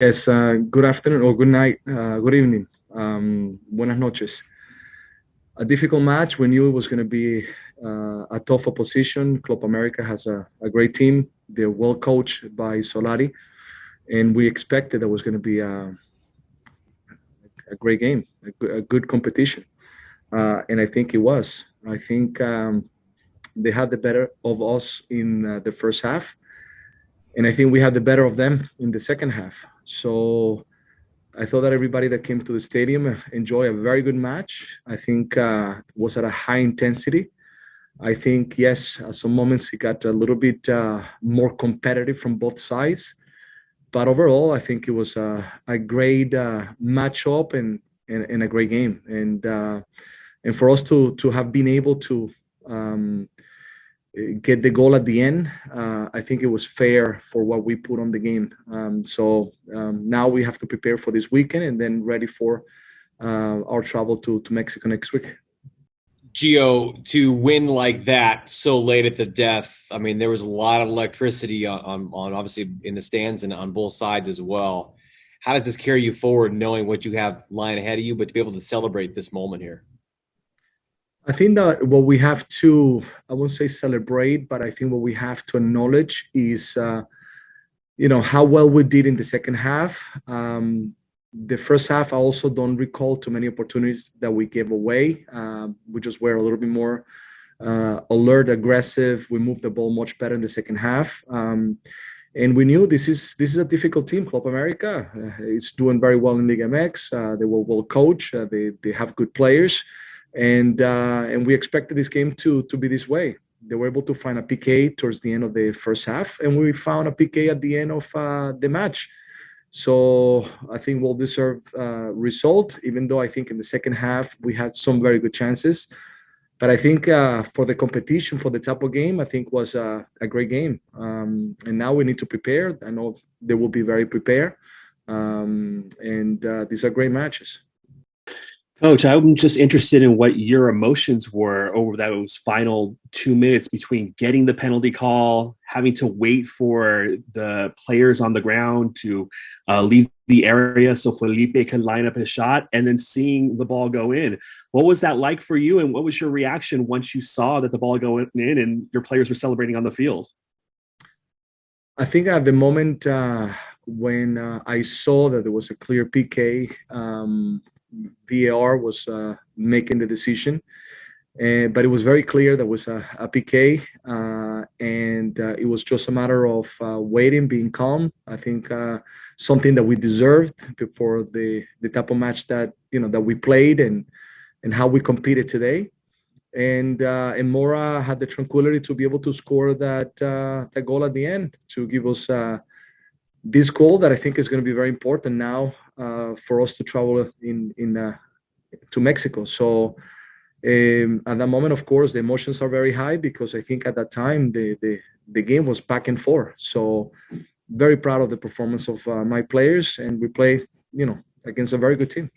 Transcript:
Yes, good afternoon or good night, good evening. Buenas noches. A difficult match. We knew it was going to be a tough opposition. Club America has a great team. They're well coached by Solari, and we expected there was going to be a great game, a good competition. And I think it was. I think they had the better of us in the first half, and I think we had the better of them in the second half. So I thought that everybody that came to the stadium enjoyed a very good match. I think was at a high intensity. I think, yes, at some moments it got a little bit more competitive from both sides. But overall, I think it was a great matchup and a great game. And for us to have been able to get the goal at the end, I think it was fair for what we put on the game. Now we have to prepare for this weekend and then ready for our travel to Mexico next week. Gio, to win like that so late at the death, I mean, there was a lot of electricity on obviously in the stands and on both sides as well. How does this carry you forward, knowing what you have lying ahead of you, but to be able to celebrate this moment here? I think that what we have to, I won't say celebrate, but I think what we have to acknowledge is, how well we did in the second half. The first half, I also don't recall too many opportunities that we gave away. We just were a little bit more alert, aggressive. We moved the ball much better in the second half. And we knew this is a difficult team. Club America is doing very well in Liga MX. They were well coached. They have good players. And we expected this game to be this way. They were able to find a PK towards the end of the first half, and we found a PK at the end of the match. So I think we'll deserve result, even though I think in the second half we had some very good chances. But I think for the competition, for the type of game, I think was a great game. And now we need to prepare. I know they will be very prepared. And these are great matches. Coach, I'm just interested in what your emotions were over those final 2 minutes between getting the penalty call, having to wait for the players on the ground to leave the area so Felipe could line up his shot, and then seeing the ball go in. What was that like for you, and what was your reaction once you saw that the ball going in and your players were celebrating on the field? I think at the moment when I saw that there was a clear PK, VAR was making the decision, but it was very clear there was a PK, and it was just a matter of waiting, being calm. I think something that we deserved for the type of match that that we played and how we competed today. And Mora had the tranquility to be able to score that goal at the end to give us this goal that I think is going to be very important now for us to travel to Mexico. So at that moment, of course, the emotions are very high because I think at that time the game was back and forth. So very proud of the performance of my players, and we play against a very good team.